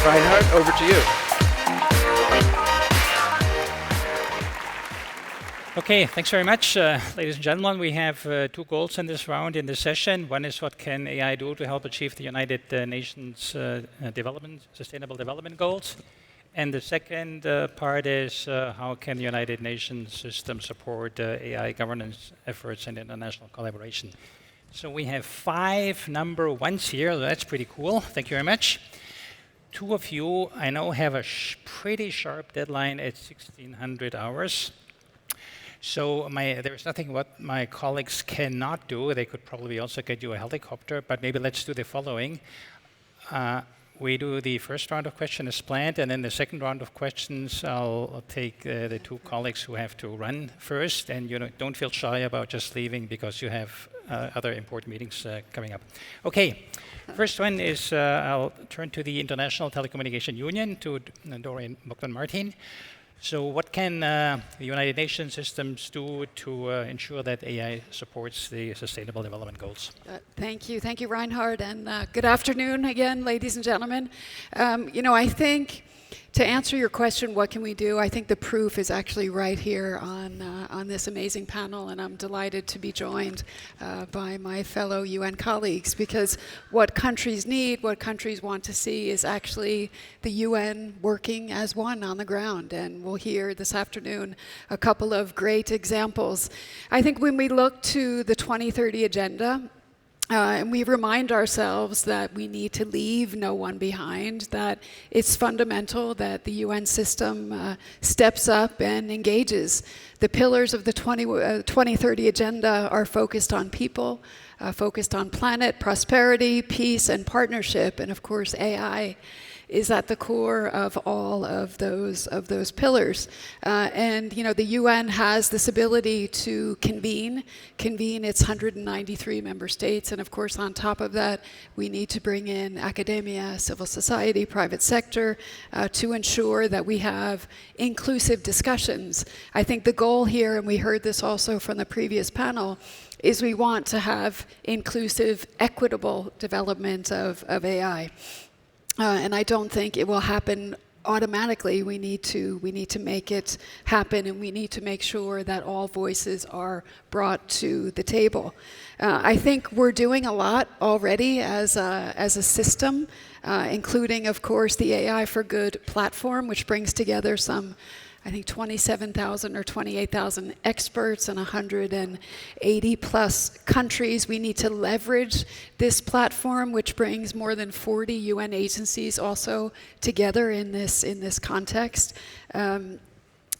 Reinhard, over to you. Okay, thanks very much. Ladies and gentlemen, we have two goals in this round, in this session. One is what can AI do to help achieve the United Nations Sustainable Development Goals? And the second part is how can the United Nations system support AI governance efforts and international collaboration? So we have 5 number ones here. That's pretty cool. Thank you very much. 2 of you, I know, have a pretty sharp deadline at 1600 hours. So there's nothing what my colleagues cannot do. They could probably also get you a helicopter, but maybe let's do the following. We do the first round of questions as planned, and then the second round of questions, I'll take the 2 colleagues who have to run first, and don't feel shy about just leaving because you have other important meetings coming up. Okay, first one is I'll turn to the International Telecommunication Union, to Doreen Bogdan-Martin. So what can the United Nations systems do to ensure that AI supports the Sustainable Development Goals? Thank you, Reinhard, and good afternoon again, ladies and gentlemen. I think to answer your question, what can we do? I think the proof is actually right here on this amazing panel, and I'm delighted to be joined by my fellow UN colleagues, because what countries need, what countries want to see is actually the UN working as one on the ground, and we'll hear this afternoon a couple of great examples. I think when we look to the 2030 agenda, and we remind ourselves that we need to leave no one behind, that it's fundamental that the UN system steps up and engages. The pillars of the 2030 agenda are focused on people, focused on planet, prosperity, peace, and partnership, and of course AI is at the core of all of those pillars. And the UN has this ability to convene its 193 member states, and of course on top of that we need to bring in academia, civil society, private sector to ensure that we have inclusive discussions. I think the goal here, and we heard this also from the previous panel, is we want to have inclusive, equitable development of AI. And I don't think it will happen automatically. We need to make it happen, and we need to make sure that all voices are brought to the table. I think we're doing a lot already as a system, including, of course, the AI for Good platform, which brings together some, I think, 27,000 or 28,000 experts in 180 plus countries. We need to leverage this platform, which brings more than 40 UN agencies also together in this context.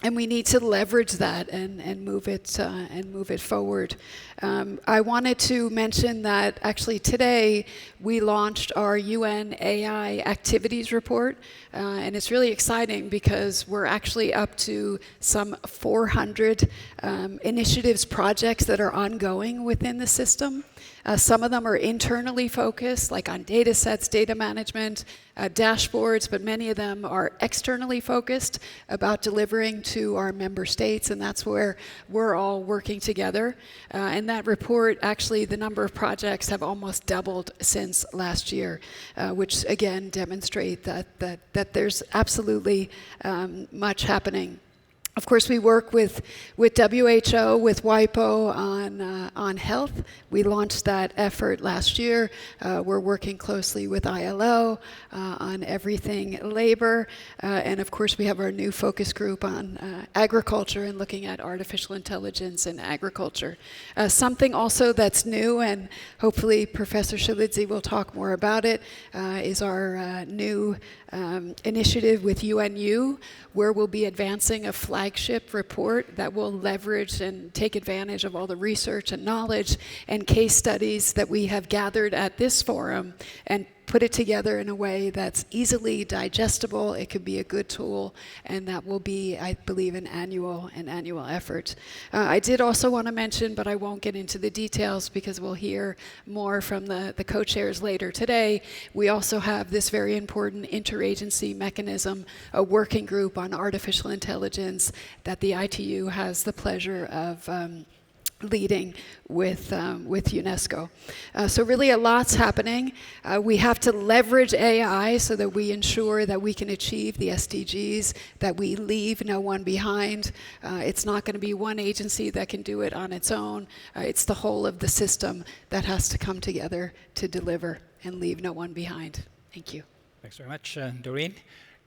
And we need to leverage that and move it forward. I wanted to mention that actually today we launched our UN AI activities report, and it's really exciting because we're actually up to some 400 initiatives, projects that are ongoing within the system. Some of them are internally focused, like on data sets, data management, dashboards, but many of them are externally focused about delivering to our member states, and that's where we're all working together. In that report, actually, the number of projects have almost doubled since last year, which again demonstrate that there's absolutely much happening. Of course, we work with WHO, with WIPO on health. We launched that effort last year. We're working closely with ILO on everything labor. And of course, we have our new focus group on agriculture and looking at artificial intelligence in agriculture. Something also that's new, and hopefully Professor Tshilidzi will talk more about it, is our new initiative with UNU, where we'll be advancing a flagship report that will leverage and take advantage of all the research and knowledge and case studies that we have gathered at this forum and put it together in a way that's easily digestible. It could be a good tool, and that will be, I believe, an annual effort. I did also want to mention, but I won't get into the details because we'll hear more from the co-chairs later today. We also have this very important interagency mechanism, a working group on artificial intelligence that the ITU has the pleasure leading with UNESCO. So really a lot's happening. We have to leverage AI so that we ensure that we can achieve the SDGs, that we leave no one behind. It's not going to be one agency that can do it on its own. It's the whole of the system that has to come together to deliver and leave no one behind. Thank you. Thanks very much, Doreen.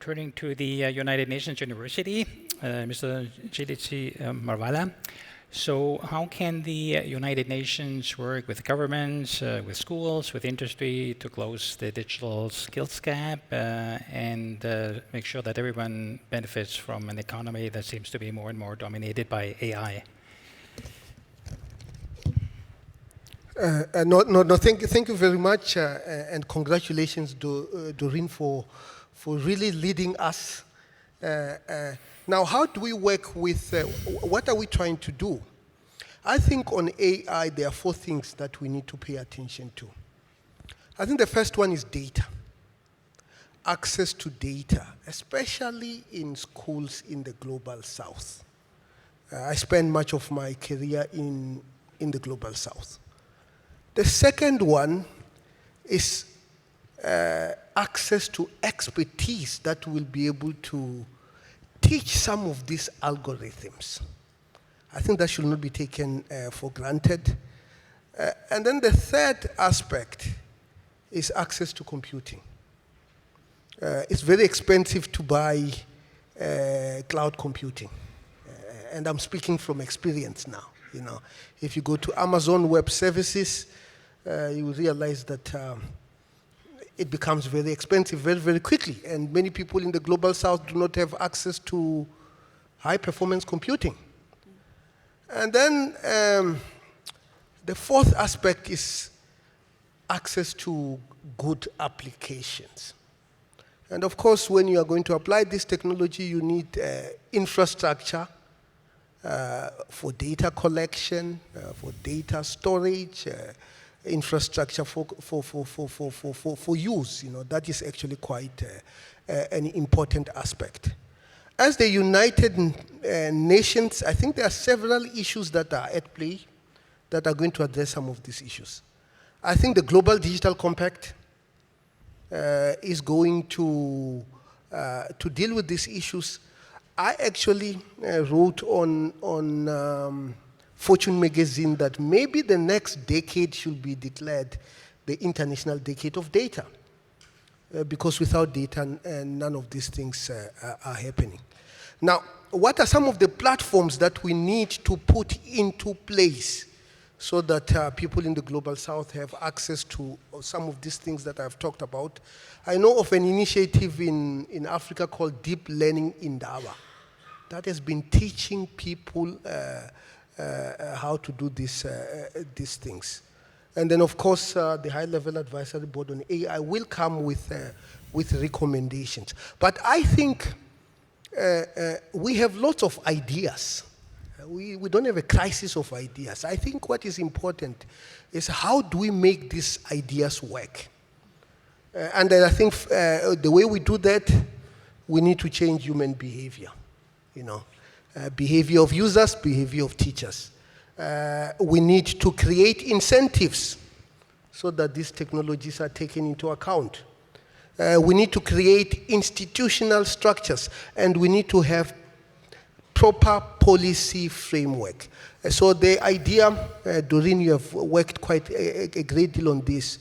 Turning to the United Nations University, Mr. Tshilidzi Marwala. So how can the United Nations work with governments, with schools, with industry to close the digital skills gap and make sure that everyone benefits from an economy that seems to be more and more dominated by AI? Thank you very much, and congratulations, Doreen, for really leading us. Now, how do we work with, what are we trying to do? I think on AI, there are 4 things that we need to pay attention to. I think the first one is data. Access to data, especially in schools in the Global South. I spent much of my career in the Global South. The second one is access to expertise that will be able to teach some of these algorithms. I think that should not be taken for granted. And then the third aspect is access to computing. It's very expensive to buy cloud computing. And I'm speaking from experience now. You know, if you go to Amazon Web Services, you will realize that it becomes very expensive very, very quickly. And many people in the Global South do not have access to high-performance computing. And then the fourth aspect is access to good applications. And of course, when you are going to apply this technology, you need infrastructure for data collection, for data storage, infrastructure for use. You know, that is actually quite an important aspect. As the United Nations, I think there are several issues that are at play that are going to address some of these issues. I think the Global Digital Compact is going to deal with these issues. I actually wrote on Fortune magazine that maybe the next decade should be declared the International Decade of Data. Because without data, none of these things are happening. Now, what are some of the platforms that we need to put into place so that people in the Global South have access to some of these things that I've talked about? I know of an initiative in Africa called Deep Learning Indaba that has been teaching people how to do these things. And then, of course, the High-Level Advisory Board on AI will come with recommendations. But I think we have lots of ideas. We don't have a crisis of ideas. I think what is important is how do we make these ideas work? And I think the way we do that, we need to change human behavior. You know, behavior of users, behavior of teachers. We need to create incentives so that these technologies are taken into account. We need to create institutional structures, and we need to have proper policy framework. So the idea, Doreen, you have worked quite a great deal on this,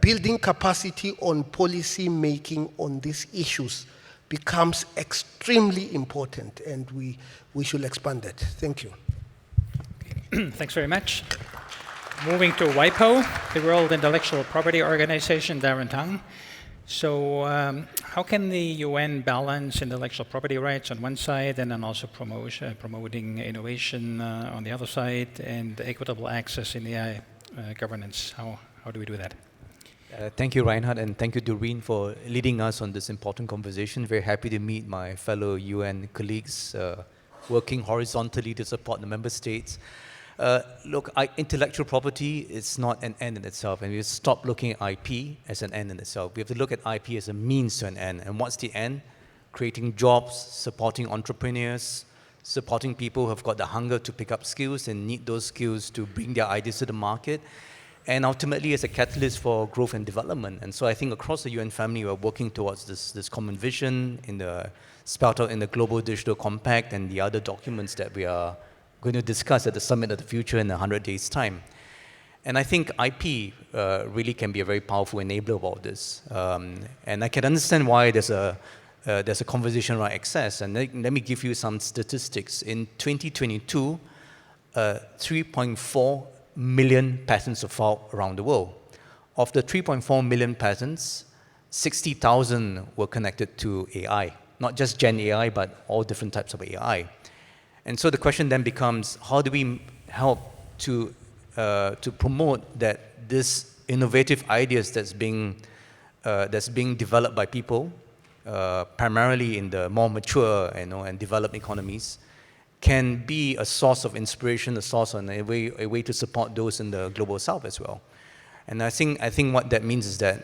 building capacity on policy making on these issues becomes extremely important, and we should expand that. Thank you. Thanks very much. Moving to WIPO, the World Intellectual Property Organization, Daren Tang. So how can the UN balance intellectual property rights on one side and then also promoting innovation on the other side and equitable access in the AI governance? How do we do that? Thank you, Reinhard, and thank you, Doreen, for leading us on this important conversation. Very happy to meet my fellow UN colleagues working horizontally to support the member states. Look, intellectual property is not an end in itself, and we have to stop looking at IP as an end in itself. We have to look at IP as a means to an end. And what's the end? Creating jobs, supporting entrepreneurs, supporting people who have got the hunger to pick up skills and need those skills to bring their ideas to the market, and ultimately as a catalyst for growth and development. And so I think across the UN family, we're working towards this common vision spelled out in the Global Digital Compact and the other documents that we are going to discuss at the Summit of the Future in 100 days' time. And I think IP really can be a very powerful enabler of all this. And I can understand why there's a conversation around access. And let me give you some statistics. In 2022, 3.4 million patents were filed around the world. Of the 3.4 million patents, 60,000 were connected to AI, not just Gen AI, but all different types of AI. And so the question then becomes, how do we help to promote that this innovative ideas that's being developed by people, primarily in the more mature and developed economies, can be a source of inspiration, a source and a way to support those in the global south as well. And I think what that means is that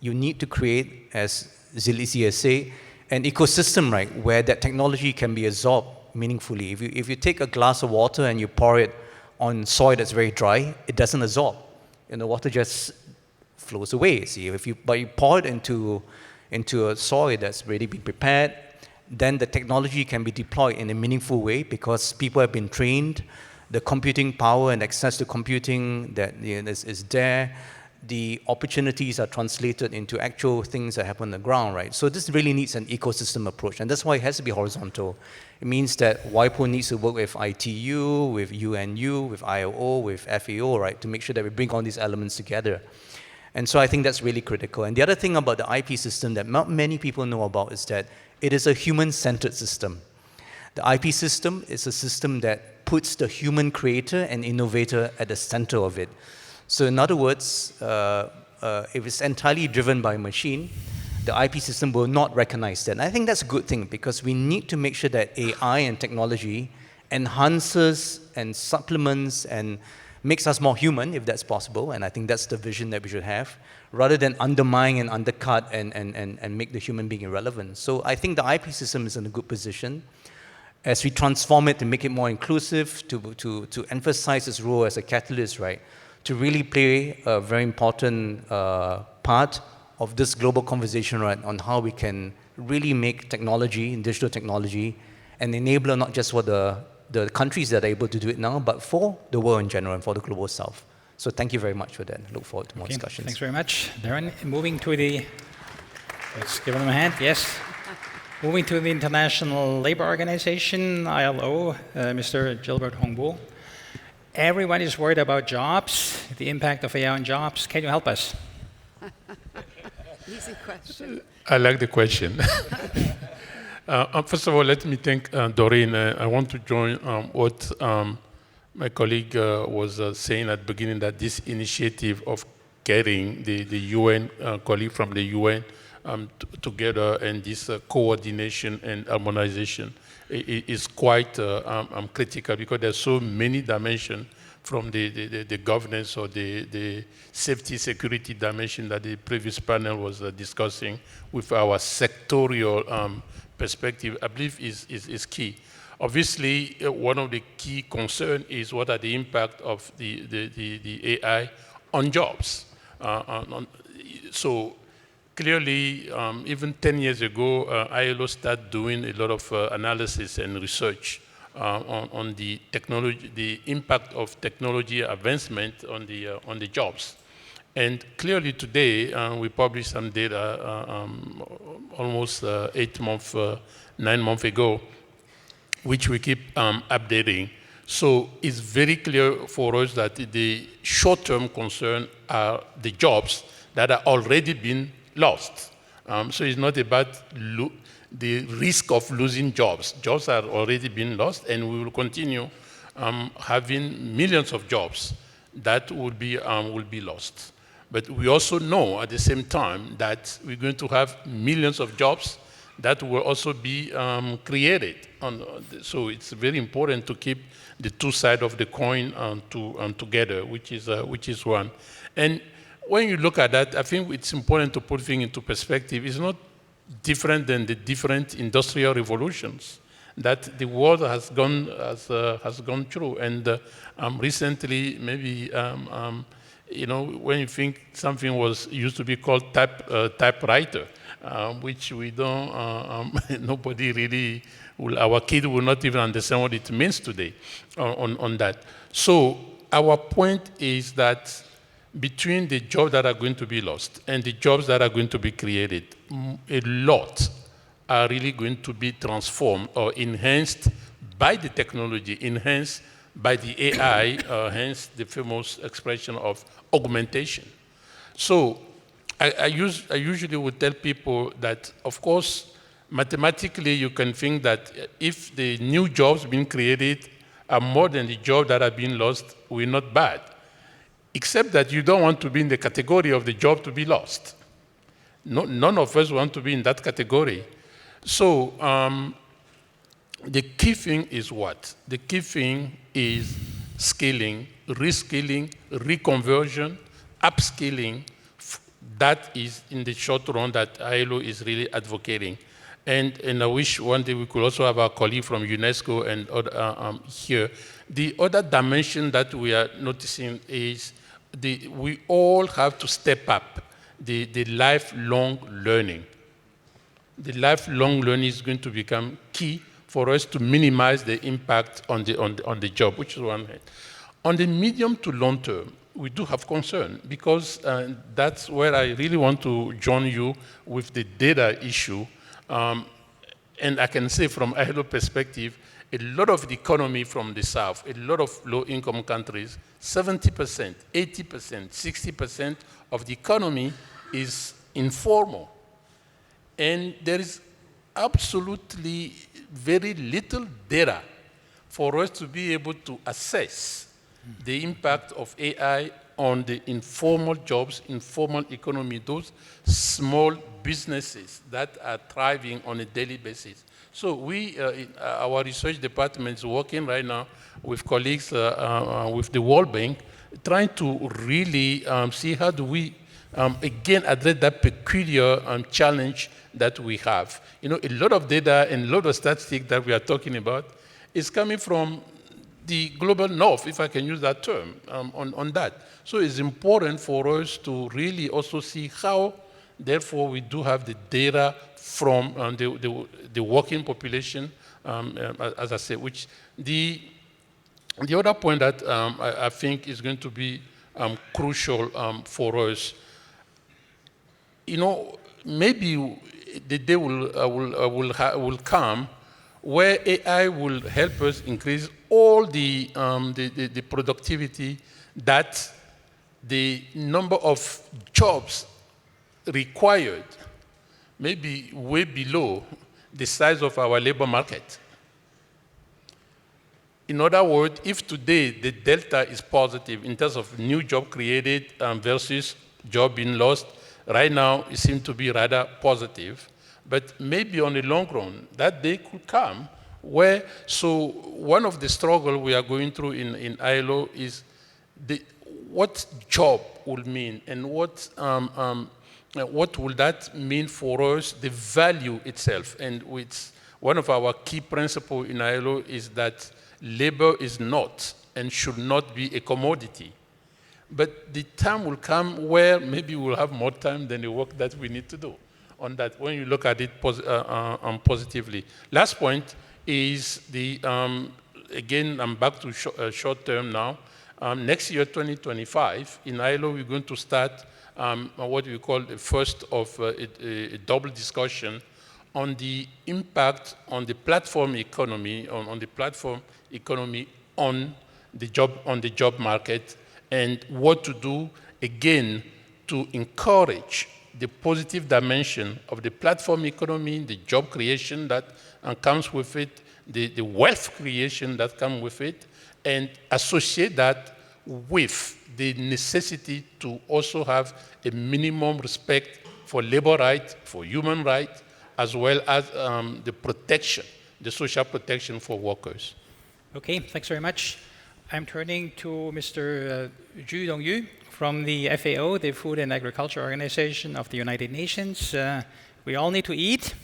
you need to create, as Tshilidzi has said, an ecosystem, right, where that technology can be absorbed meaningfully. If you take a glass of water and you pour it on soil that's very dry, it doesn't absorb. The water just flows away. See, but you pour it into a soil that's already been prepared, then the technology can be deployed in a meaningful way because people have been trained, the computing power and access to computing that is there, the opportunities are translated into actual things that happen on the ground, right? So this really needs an ecosystem approach, and that's why it has to be horizontal. It means that WIPO needs to work with ITU, with UNU, with ILO, with FAO, right, to make sure that we bring all these elements together. And so I think that's really critical. And the other thing about the IP system that not many people know about is that it is a human-centered system. The IP system is a system that puts the human creator and innovator at the center of it. So in other words, if it's entirely driven by a machine, the IP system will not recognize that. And I think that's a good thing because we need to make sure that AI and technology enhances and supplements and makes us more human, if that's possible, and I think that's the vision that we should have, rather than undermine and undercut and make the human being irrelevant. So I think the IP system is in a good position. As we transform it to make it more inclusive, to emphasize its role as a catalyst, right, to really play a very important part of this global conversation, right, on how we can really make technology, digital technology, an enabler not just for the countries that are able to do it now, but for the world in general and for the global south. So thank you very much for that. Look forward to more discussions. Thanks very much. Daren, moving to let's give them a hand, yes. Moving to the International Labour Organization, ILO, Mr. Gilbert Houngbo. Everyone is worried about jobs, the impact of AI on jobs. Can you help us? Easy question. I like the question. First of all, let me thank Doreen. I want to join what my colleague was saying at the beginning, that this initiative of getting the UN colleague from the UN together and this coordination and harmonization is quite critical because there's so many dimensions from the governance or the safety security dimension that the previous panel was discussing with our sectorial perspective, I believe is key. Obviously, one of the key concerns is what are the impact of the AI on jobs. So clearly, even 10 years ago, ILO started doing a lot of analysis and research on the technology, the impact of technology advancement on the jobs. And clearly today, we published some data almost 9 months ago, which we keep updating. So it's very clear for us that the short-term concern are the jobs that are already been lost. So it's not about the risk of losing jobs. Jobs are already been lost, and we will continue having millions of jobs that will be lost. But we also know at the same time that we're going to have millions of jobs that will also be created. So it's very important to keep the two sides of the coin together, which is one. And when you look at that, I think it's important to put things into perspective. It's not different than the different industrial revolutions that the world has gone through. And recently, maybe when you think something used to be called typewriter, which we don't, nobody really, our kid will not even understand what it means today on that. So our point is that between the jobs that are going to be lost and the jobs that are going to be created, a lot are really going to be transformed or enhanced by the technology, enhanced by the AI, hence the famous expression of augmentation. So I usually would tell people that, of course, mathematically you can think that if the new jobs being created are more than the jobs that are being lost, we're not bad. Except that you don't want to be in the category of the job to be lost. None of us want to be in that category. So the key thing is what? The key thing is skilling, reskilling, reconversion, upskilling. That is in the short run that ILO is really advocating. And I wish one day we could also have our colleague from UNESCO and other, here. The other dimension that we are noticing is we all have to step up the lifelong learning. The lifelong learning is going to become key for us to minimize the impact on the job, which is one hand. On the medium to long term, we do have concern because that's where I really want to join you with the data issue. And I can say from ILO perspective, a lot of the economy from the South, a lot of low-income countries, 70%, 80%, 60% of the economy is informal. And there is absolutely very little data for us to be able to assess the impact of AI on the informal jobs, informal economy, those small businesses that are thriving on a daily basis. So our research department is working right now with colleagues with the World Bank, trying to really see how do we, again, address that peculiar challenge that we have. A lot of data and a lot of statistics that we are talking about is coming from the global north, if I can use that term, on that. So it's important for us to really also see how, therefore, we do have the data from the working population, as I said, which the other point that I think is going to be crucial for us, maybe the day will come where AI will help us increase all the productivity that the number of jobs required may be way below the size of our labor market. In other words, if today the delta is positive in terms of new job created versus job being lost, right now it seems to be rather positive. But maybe on the long run, that day could come where, so one of the struggles we are going through in ILO is what job will mean and what will that mean for us, the value itself. And one of our key principles in ILO is that labor is not and should not be a commodity. But the time will come where maybe we'll have more time than the work that we need to do on that, when you look at it positively. Last point is again, I'm back to short term now. Next year, 2025, in ILO, we're going to start what we call the first of a double discussion on the impact on the platform economy, on the platform economy on the job market, and what to do, again, to encourage the positive dimension of the platform economy, the job creation that comes with it, the wealth creation that comes with it, and associate that with the necessity to also have a minimum respect for labor rights, for human rights, as well as the protection, the social protection for workers. Okay, thanks very much. I'm turning to Mr. Dongyu Qu from the FAO, the Food and Agriculture Organization of the United Nations. We all need to eat.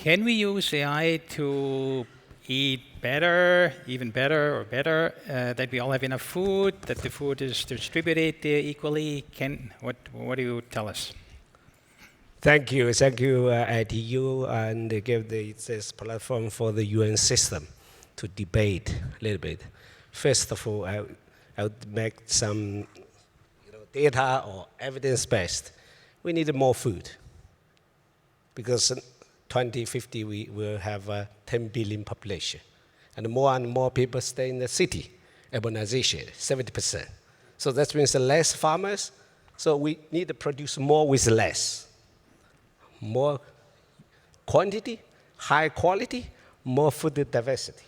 can we use AI to eat better, even better or better, that we all have enough food, that the food is distributed equally? What do you tell us? Thank you, ITU, and give this platform for the UN system to debate a little bit. First of all, I would make some data or evidence-based. We need more food because 2050 we will have a 10 billion population, and more people stay in the city. Urbanization, 70%. So that means less farmers. So we need to produce more with less. More quantity, high quality, more food diversity.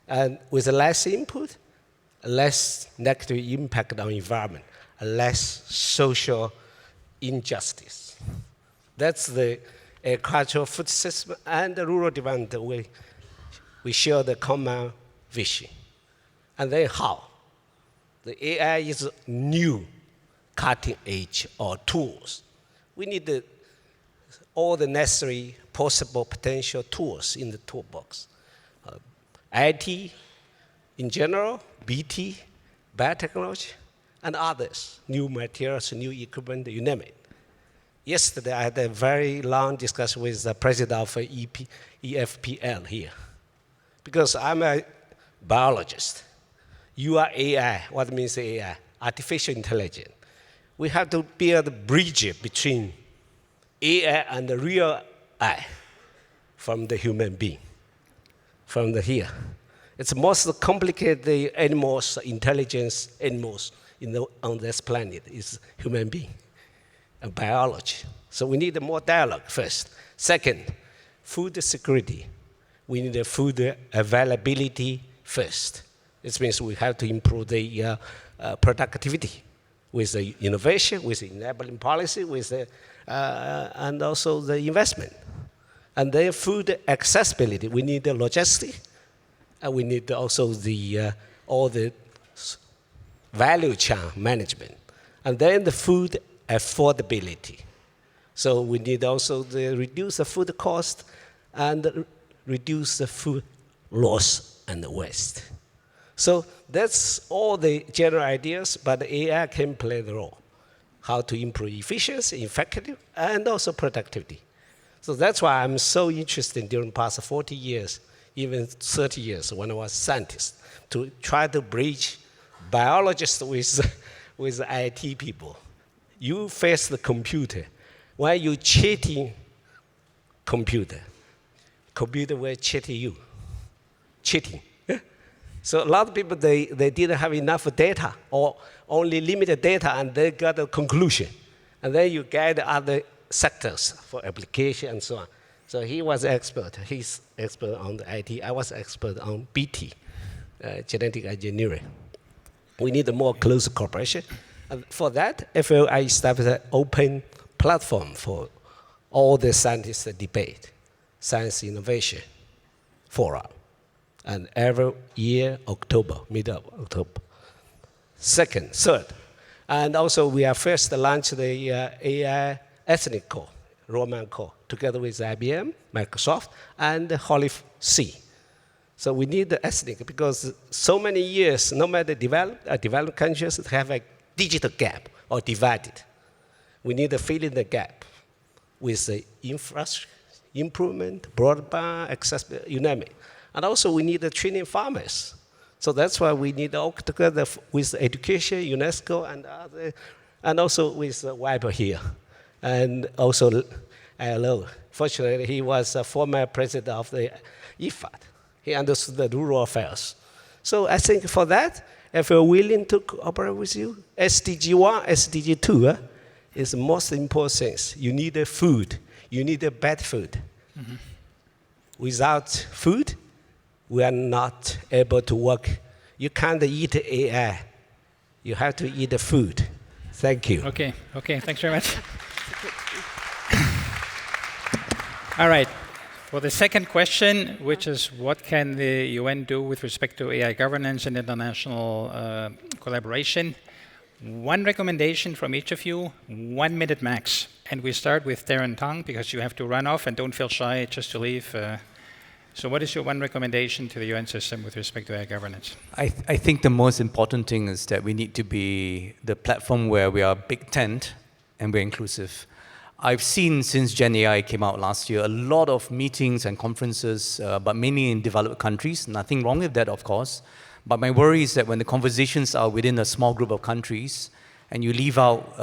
And with less input, less negative impact on environment, less social injustice. That's the agricultural food system and the rural development. We share the common vision. And then how? The AI is new cutting edge or tools. We need all the necessary possible potential tools in the toolbox. IT in general, BT, biotechnology, and others, new materials, new equipment, you name it. Yesterday, I had a very long discussion with the president of EFPL here. Because I'm a biologist. You are AI. What means AI? Artificial intelligence. We have to build a bridge between AI and the real I from the human being, from the here. It's the most complicated animals, intelligence animals on this planet is human being and biology. So we need more dialogue first. Second, food security. We need food availability first. This means we have to improve the productivity with the innovation, with the enabling policy, with the, and also the investment. And then food accessibility. We need the logistics, and we need also the all the value chain management. And then the food affordability. So we need also to reduce the food cost and reduce the food loss and waste. So that's all the general ideas, but AI can play the role. How to improve efficiency, effectiveness, and also productivity. So that's why I'm so interested during the past 40 years, even 30 years when I was a scientist, to try to bridge biologists with IT people. You face the computer. Why you cheating computer? Computer will cheat you. Cheating. So a lot of people, they didn't have enough data or only limited data, and they got a conclusion. And then you get other sectors for application and so on. So he was expert. He's expert on the IT. I was expert on BT, genetic engineering. We need a more close cooperation. And for that, FOI established an open platform for all the scientists to debate, science innovation forum. And every year, October, middle of October. Third, and also we have first launched the AI ethnic core, Roman core, together with IBM, Microsoft, and Holy See. So we need the ethnic because so many years, no matter developed countries have a digital gap or divided. We need to fill in the gap with the infrastructure improvement, broadband, accessibility, you name it. And also we need to training farmers. So that's why we need to work together with education, UNESCO, and other, and also with WIPO here. And also ILO. Fortunately, he was a former president of the IFAD. He understood the rural affairs. So I think for that, if you're willing to cooperate with you, SDG 1, SDG 2 is the most important things. You need a food. You need a bad food. Mm-hmm. Without food, we are not able to work. You can't eat AI. You have to eat the food. Thank you. Okay, thanks very much. All right, for the second question, which is what can the UN do with respect to AI governance and international collaboration? One recommendation from each of you, 1 minute max. And we start with Daren Tang, because you have to run off, and don't feel shy just to leave. So what is your one recommendation to the UN system with respect to AI governance? I think the most important thing is that we need to be the platform where we are big tent and we're inclusive. I've seen since Gen AI came out last year, a lot of meetings and conferences, but mainly in developed countries. Nothing wrong with that, of course. But my worry is that when the conversations are within a small group of countries and you leave out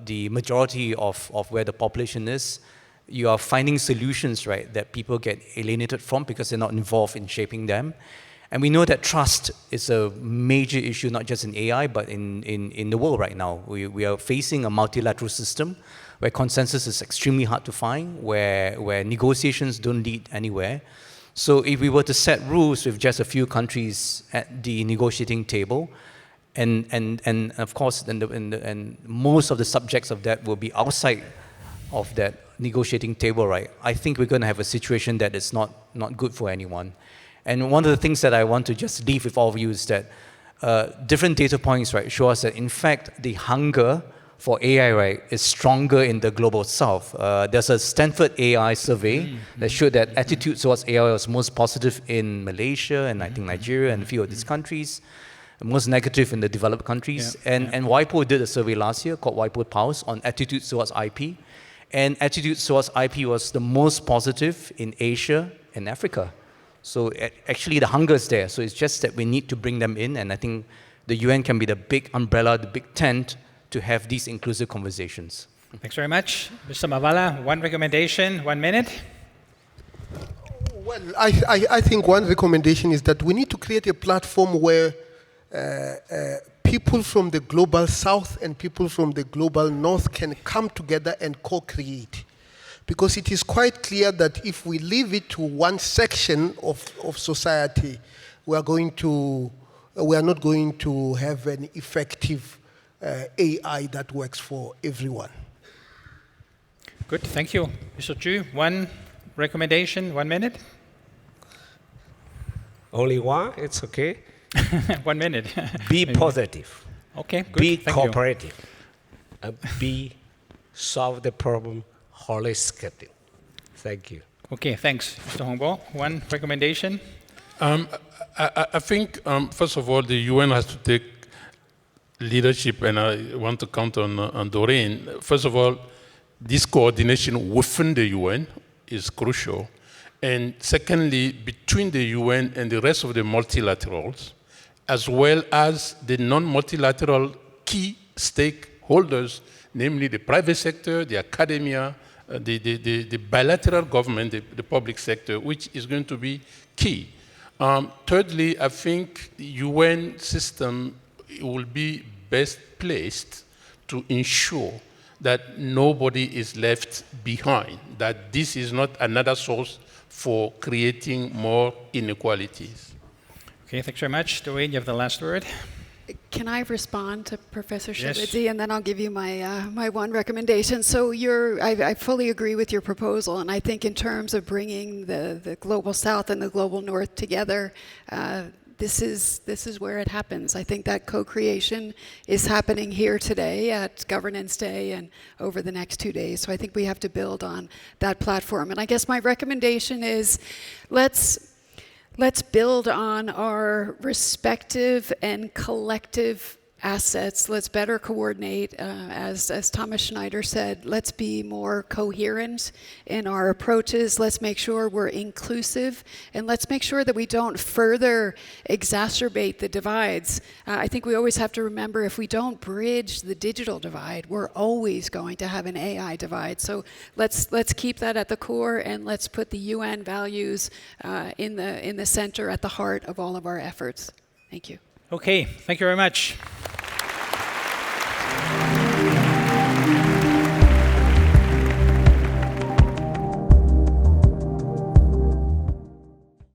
the majority of where the population is, you are finding solutions, right, that people get alienated from because they're not involved in shaping them. And we know that trust is a major issue, not just in AI, but in the world right now. We are facing a multilateral system where consensus is extremely hard to find, where negotiations don't lead anywhere. So if we were to set rules with just a few countries at the negotiating table, and of course, and most of the subjects of that will be outside of that negotiating table, right? I think we're going to have a situation that is not good for anyone. And one of the things that I want to just leave with all of you is that different data points, right, show us that in fact the hunger for AI, right, is stronger in the global south. There's a Stanford AI survey that showed that attitude towards AI was most positive in Malaysia and I think Nigeria and a few of these countries, most negative in the developed countries. And WIPO did a survey last year called WIPO Pulse on attitudes towards IP. And attitudes towards IP was the most positive in Asia and Africa. So actually the hunger is there. So it's just that we need to bring them in. And I think the UN can be the big umbrella, the big tent to have these inclusive conversations. Thanks very much. Mr. Marwala, one recommendation, 1 minute. Well, I think one recommendation is that we need to create a platform where people from the global south and people from the global north can come together and co-create. Because it is quite clear that if we leave it to one section of society, we are not going to have an effective AI that works for everyone. Good, thank you. Mr. Qu, one recommendation, 1 minute. Only one? It's okay. 1 minute. Be positive. Okay, good. Be Thank cooperative. And solve the problem holistically. Thank you. Okay, thanks. Mr. Houngbo, one recommendation. I think, first of all, the UN has to take leadership, and I want to count on Doreen. First of all, this coordination within the UN is crucial. And secondly, between the UN and the rest of the multilaterals, as well as the non-multilateral key stakeholders, namely the private sector, the academia, the bilateral government, the public sector, which is going to be key. Thirdly, I think the UN system will be best placed to ensure that nobody is left behind, that this is not another source for creating more inequalities. Okay, thanks very much. Doreen, you have the last word. Can I respond to Professor Yes. Tshilidzi, and then I'll give you my one recommendation. So I fully agree with your proposal, and I think in terms of bringing the global south and the global north together, this is where it happens. I think that co-creation is happening here today at Governance Day and over the next 2 days. So I think we have to build on that platform. And I guess my recommendation is let's build on our respective and collective assets. Let's better coordinate. As Thomas Schneider said, let's be more coherent in our approaches. Let's make sure we're inclusive, and let's make sure that we don't further exacerbate the divides. I think we always have to remember, if we don't bridge the digital divide, we're always going to have an AI divide. So let's keep that at the core, and let's put the UN values in the center, at the heart of all of our efforts. Thank you. Okay, thank you very much.